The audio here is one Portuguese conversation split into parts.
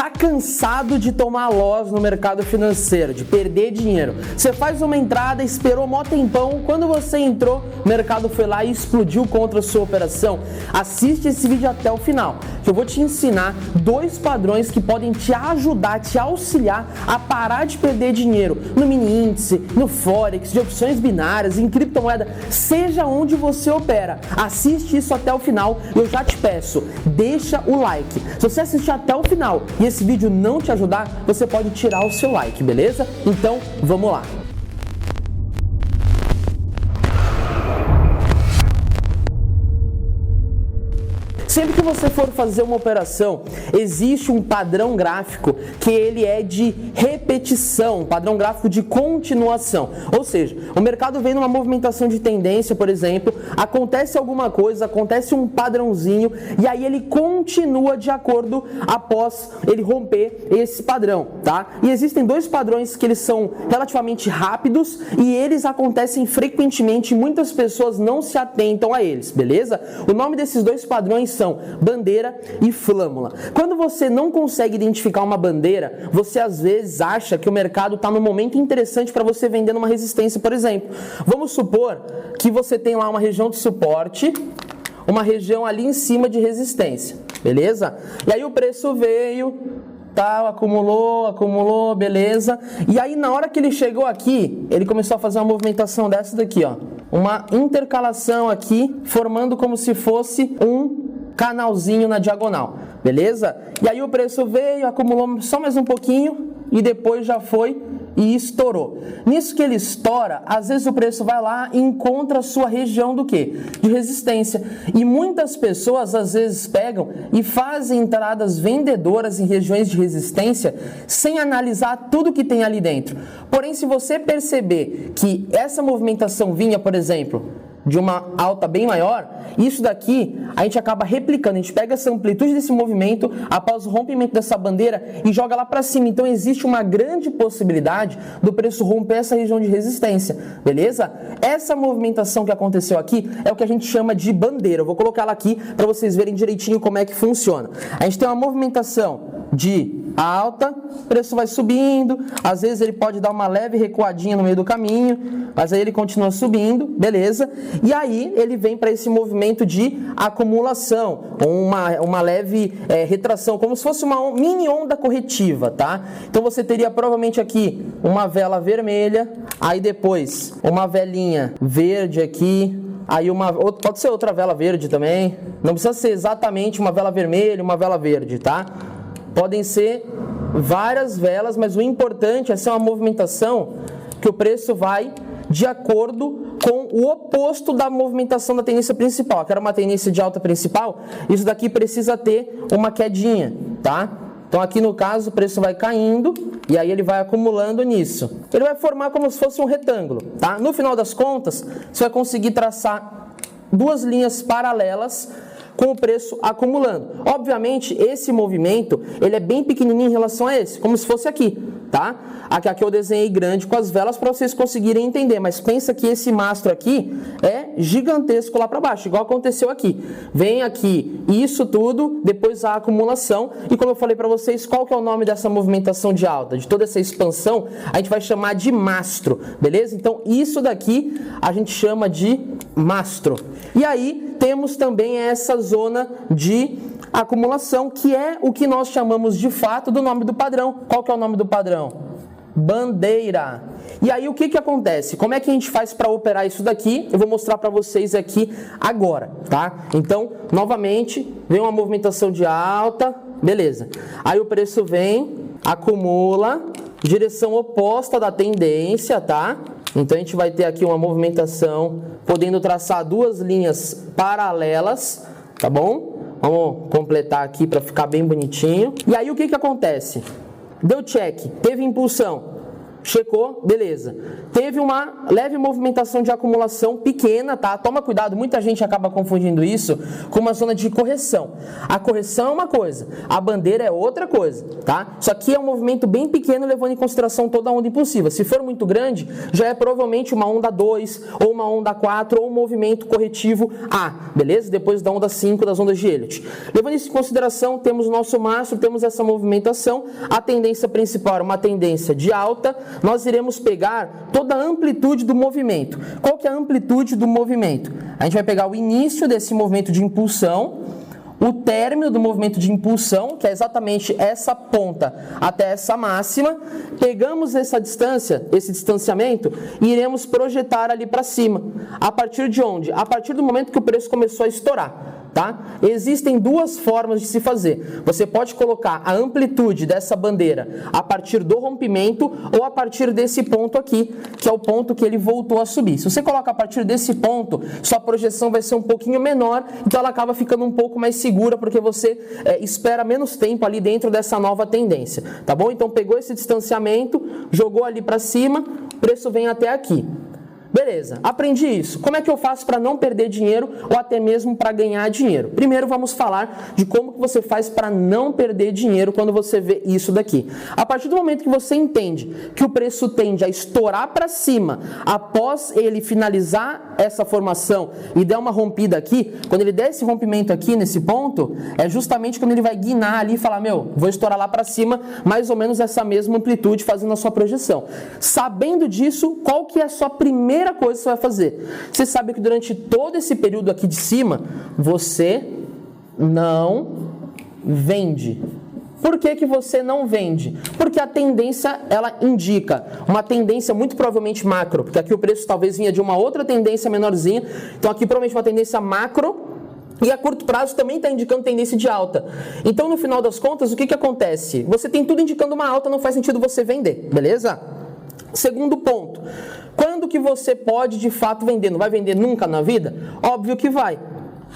Tá cansado de tomar loss no mercado financeiro, de perder dinheiro? Você faz uma entrada, esperou mó tempão, quando você entrou, o mercado foi lá e explodiu contra a sua operação? Assiste esse vídeo até o final, que eu vou te ensinar 2 padrões que podem te ajudar, te auxiliar a parar de perder dinheiro no mini índice, no forex, de opções binárias, em criptomoeda, seja onde você opera. Assiste isso até o final e eu já te peço, deixa o like. Se você assistir até o final e esse vídeo não te ajudar, você pode tirar o seu like, beleza? Então, vamos lá. Sempre que você for fazer uma operação, existe um padrão gráfico que ele é de repetição, um padrão gráfico de continuação. Ou seja, o mercado vem numa movimentação de tendência, por exemplo, acontece alguma coisa, acontece um padrãozinho e aí ele continua de acordo após ele romper esse padrão, tá? E existem 2 padrões que eles são relativamente rápidos e eles acontecem frequentemente e muitas pessoas não se atentam a eles, beleza? O nome desses 2 padrões são bandeira e flâmula. Quando você não consegue identificar uma bandeira, você às vezes acha que o mercado está num momento interessante para você vender numa resistência, por exemplo. Vamos supor que você tem lá uma região de suporte, uma região ali em cima de resistência, beleza? E aí o preço veio, tal, acumulou, beleza. E aí na hora que ele chegou aqui, ele começou a fazer uma movimentação dessa daqui, ó. Uma intercalação aqui, formando como se fosse um canalzinho na diagonal, beleza? E aí o preço veio, acumulou só mais um pouquinho e depois já foi e estourou. Nisso que ele estoura, às vezes o preço vai lá e encontra a sua região do quê? De resistência. E muitas pessoas às vezes pegam e fazem entradas vendedoras em regiões de resistência sem analisar tudo que tem ali dentro. Porém, se você perceber que essa movimentação vinha, por exemplo, de uma alta bem maior, isso daqui a gente acaba replicando, a gente pega essa amplitude desse movimento após o rompimento dessa bandeira e joga lá para cima. Então existe uma grande possibilidade do preço romper essa região de resistência, beleza? Essa movimentação que aconteceu aqui é o que a gente chama de bandeira. Eu vou colocar ela aqui para vocês verem direitinho como é que funciona. A gente tem uma movimentação de alta, o preço vai subindo, às vezes ele pode dar uma leve recuadinha no meio do caminho, mas aí ele continua subindo, beleza? E aí ele vem para esse movimento de acumulação, uma leve retração, como se fosse uma mini onda corretiva, tá? Então você teria provavelmente aqui uma vela vermelha, aí depois uma velinha verde aqui, aí pode ser outra vela verde também, não precisa ser exatamente uma vela vermelha, uma vela verde, tá? Podem ser várias velas, mas o importante é ser uma movimentação que o preço vai de acordo com o oposto da movimentação da tendência principal. Quero uma tendência de alta principal, isso daqui precisa ter uma quedinha, tá? Então aqui no caso o preço vai caindo e aí ele vai acumulando nisso. Ele vai formar como se fosse um retângulo, tá? No final das contas, você vai conseguir traçar 2 linhas paralelas com o preço acumulando. Obviamente, esse movimento, ele é bem pequenininho em relação a esse, como se fosse aqui, tá? Aqui eu desenhei grande com as velas para vocês conseguirem entender, mas pensa que esse mastro aqui é gigantesco lá para baixo, igual aconteceu aqui. Vem aqui isso tudo, depois a acumulação, e como eu falei para vocês, qual que é o nome dessa movimentação de alta? De toda essa expansão, a gente vai chamar de mastro, beleza? Então, isso daqui a gente chama de mastro. E aí, temos também essa zona de acumulação, que é o que nós chamamos de fato do nome do padrão. Qual que é o nome do padrão? Bandeira. E aí o que acontece? Como é que a gente faz para operar isso daqui? Eu vou mostrar para vocês aqui agora, tá? Então, novamente, vem uma movimentação de alta, beleza. Aí o preço vem, acumula, direção oposta da tendência, tá? Então a gente vai ter aqui uma movimentação, podendo traçar 2 linhas paralelas, tá bom? Vamos completar aqui para ficar bem bonitinho. E aí o que acontece? Deu check, teve impulsão, checou, beleza. Teve uma leve movimentação de acumulação pequena, tá? Toma cuidado, muita gente acaba confundindo isso com uma zona de correção. A correção é uma coisa, a bandeira é outra coisa, tá? Isso aqui é um movimento bem pequeno, levando em consideração toda a onda impulsiva. Se for muito grande, já é provavelmente uma onda 2, ou uma onda 4, ou um movimento corretivo A, beleza? Depois da onda 5 das ondas de Elliott. Levando isso em consideração, temos o nosso mastro, temos essa movimentação, a tendência principal é uma tendência de alta, nós iremos pegar toda a amplitude do movimento. Qual que é a amplitude do movimento? A gente vai pegar o início desse movimento de impulsão, o término do movimento de impulsão, que é exatamente essa ponta até essa máxima, pegamos essa distância, esse distanciamento, e iremos projetar ali para cima. A partir de onde? A partir do momento que o preço começou a estourar. Tá? Existem duas formas de se fazer. Você pode colocar a amplitude dessa bandeira a partir do rompimento ou a partir desse ponto aqui, que é o ponto que ele voltou a subir. Se você coloca a partir desse ponto, sua projeção vai ser um pouquinho menor, então ela acaba ficando um pouco mais segura, porque você espera menos tempo ali dentro dessa nova tendência. Tá bom? Então pegou esse distanciamento, jogou ali para cima, o preço vem até aqui. Beleza, aprendi isso. Como é que eu faço para não perder dinheiro ou até mesmo para ganhar dinheiro? Primeiro vamos falar de como que você faz para não perder dinheiro quando você vê isso daqui. A partir do momento que você entende que o preço tende a estourar para cima após ele finalizar essa formação e der uma rompida aqui, quando ele der esse rompimento aqui nesse ponto, é justamente quando ele vai guinar ali e falar, meu, vou estourar lá para cima, mais ou menos essa mesma amplitude fazendo a sua projeção. Sabendo disso, qual que é a sua primeira coisa que você vai fazer? Você sabe que durante todo esse período aqui de cima, você não vende. Por que que você não vende? Porque a tendência, ela indica uma tendência muito provavelmente macro, porque aqui o preço talvez vinha de uma outra tendência menorzinha, então aqui provavelmente uma tendência macro, e a curto prazo também está indicando tendência de alta. Então, no final das contas, o que que acontece? Você tem tudo indicando uma alta, não faz sentido você vender, beleza? Segundo ponto, quando que você pode de fato vender? Não vai vender nunca na vida? Óbvio que vai.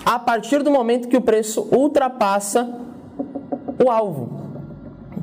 A partir do momento que o preço ultrapassa o alvo,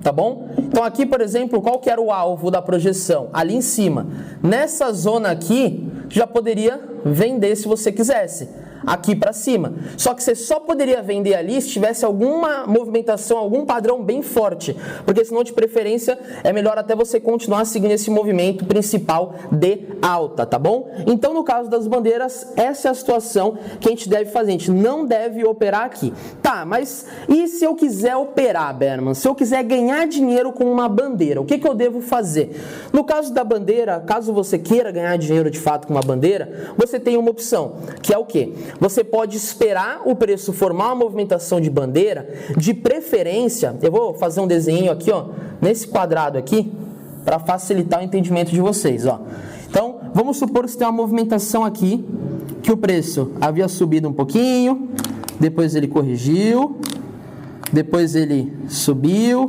tá bom? Então aqui, por exemplo, qual que era o alvo da projeção? Ali em cima. Nessa zona aqui, já poderia vender se você quisesse. Aqui para cima. Só que você só poderia vender ali se tivesse alguma movimentação, algum padrão bem forte, porque senão de preferência é melhor até você continuar seguindo esse movimento principal de alta, tá bom? Então no caso das bandeiras, essa é a situação que a gente deve fazer, a gente não deve operar aqui. Tá, mas e se eu quiser operar, Berman? Se eu quiser ganhar dinheiro com uma bandeira, o que que eu devo fazer? No caso da bandeira, caso você queira ganhar dinheiro de fato com uma bandeira, você tem uma opção, que é o quê? Você pode esperar o preço formar uma movimentação de bandeira, de preferência, eu vou fazer um desenho aqui, ó, nesse quadrado aqui, para facilitar o entendimento de vocês, ó. Então, vamos supor que você tem uma movimentação aqui, que o preço havia subido um pouquinho, depois ele corrigiu, depois ele subiu,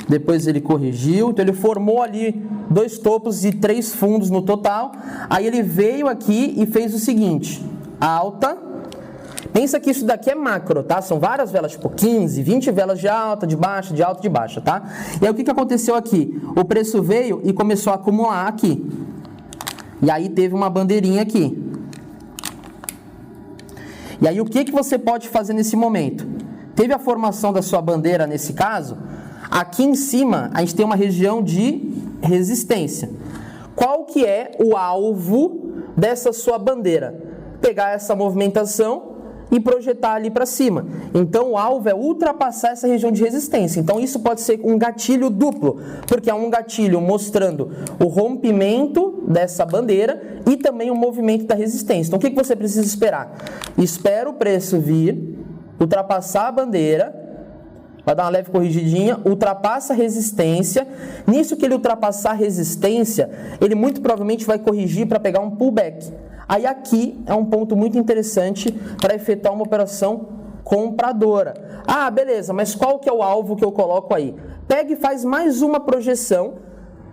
depois ele corrigiu, então ele formou ali 2 topos e 3 fundos no total, aí ele veio aqui e fez o seguinte, alta, pensa que isso daqui é macro, tá? São várias velas, tipo 15, 20 velas de alta, de baixa, de alta, de baixa, tá? E aí o que que aconteceu aqui? O preço veio e começou a acumular aqui. E aí teve uma bandeirinha aqui. E aí o que que você pode fazer nesse momento? Teve a formação da sua bandeira nesse caso, aqui em cima a gente tem uma região de resistência. Qual que é o alvo dessa sua bandeira? Pegar essa movimentação e projetar ali para cima. Então o alvo é ultrapassar essa região de resistência. Então isso pode ser um gatilho duplo, porque é um gatilho mostrando o rompimento dessa bandeira e também o movimento da resistência. Então o que que você precisa esperar? Espera o preço vir, ultrapassar a bandeira, vai dar uma leve corrigidinha, ultrapassa a resistência. Nisso que ele ultrapassar a resistência, ele muito provavelmente vai corrigir para pegar um pullback. Aí aqui é um ponto muito interessante para efetuar uma operação compradora. Ah, beleza, mas qual que é o alvo que eu coloco aí? Pega e faz mais uma projeção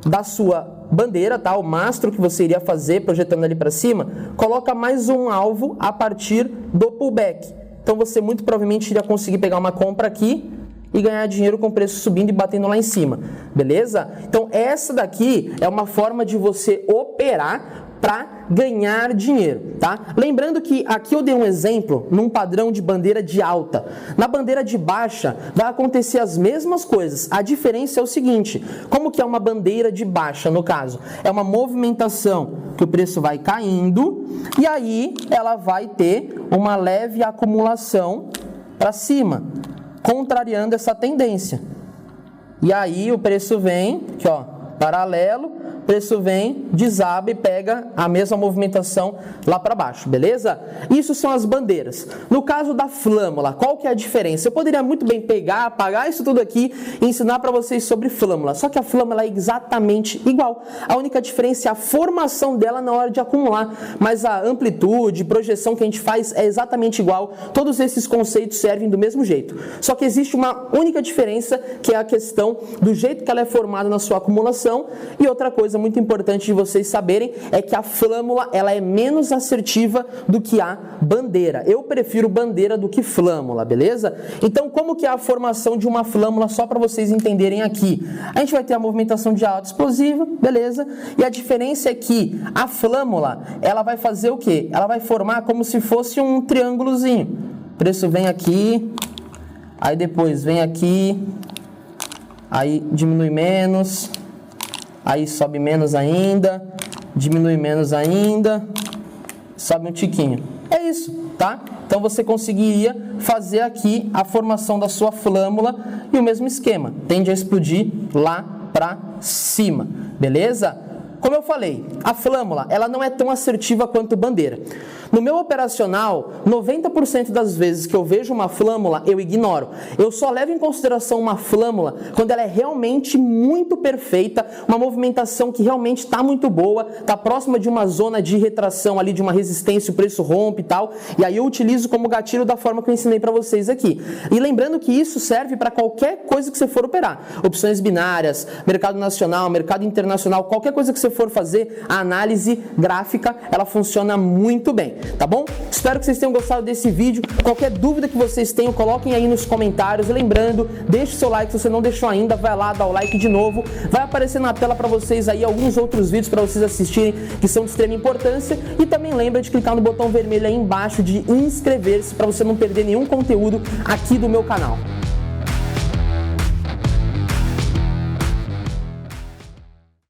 da sua bandeira, tá? O mastro que você iria fazer projetando ali para cima, coloca mais um alvo a partir do pullback. Então você muito provavelmente iria conseguir pegar uma compra aqui e ganhar dinheiro com o preço subindo e batendo lá em cima, beleza? Então essa daqui é uma forma de você operar para ganhar dinheiro, tá? Lembrando que aqui eu dei um exemplo num padrão de bandeira de alta. Na bandeira de baixa vai acontecer as mesmas coisas. A diferença é o seguinte, como que é uma bandeira de baixa no caso? É uma movimentação que o preço vai caindo e aí ela vai ter uma leve acumulação para cima, contrariando essa tendência. E aí o preço vem, aqui ó, paralelo, o preço vem, desaba e pega a mesma movimentação lá para baixo, beleza? Isso são as bandeiras. No caso da flâmula, qual que é a diferença? Eu poderia muito bem pegar, apagar isso tudo aqui e ensinar para vocês sobre flâmula, só que a flâmula é exatamente igual. A única diferença é a formação dela na hora de acumular, mas a amplitude, projeção que a gente faz é exatamente igual. Todos esses conceitos servem do mesmo jeito. Só que existe uma única diferença, que é a questão do jeito que ela é formada na sua acumulação. E outra coisa muito importante de vocês saberem é que a flâmula ela é menos assertiva do que a bandeira. Eu prefiro bandeira do que flâmula, beleza? Então, como que é a formação de uma flâmula, só para vocês entenderem aqui? A gente vai ter a movimentação de alta explosiva, beleza? E a diferença é que a flâmula, ela vai fazer o quê? Ela vai formar como se fosse um triângulozinho. O preço vem aqui, aí depois vem aqui, aí diminui menos, aí sobe menos ainda, diminui menos ainda, sobe um tiquinho. É isso, tá? Então você conseguiria fazer aqui a formação da sua flâmula e o mesmo esquema, tende a explodir lá para cima, beleza? Como eu falei, a flâmula ela não é tão assertiva quanto bandeira. No meu operacional, 90% das vezes que eu vejo uma flâmula, eu ignoro. Eu só levo em consideração uma flâmula quando ela é realmente muito perfeita, uma movimentação que realmente está muito boa, está próxima de uma zona de retração ali, de uma resistência, o preço rompe e tal, e aí eu utilizo como gatilho da forma que eu ensinei para vocês aqui. E lembrando que isso serve para qualquer coisa que você for operar. Opções binárias, mercado nacional, mercado internacional, qualquer coisa que você for fazer, a análise gráfica, ela funciona muito bem. Tá bom? Espero que vocês tenham gostado desse vídeo. Qualquer dúvida que vocês tenham, coloquem aí nos comentários. Lembrando, deixe o seu like se você não deixou ainda, vai lá, dá o like de novo. Vai aparecer na tela para vocês aí alguns outros vídeos para vocês assistirem que são de extrema importância. E também lembra de clicar no botão vermelho aí embaixo de inscrever-se para você não perder nenhum conteúdo aqui do meu canal.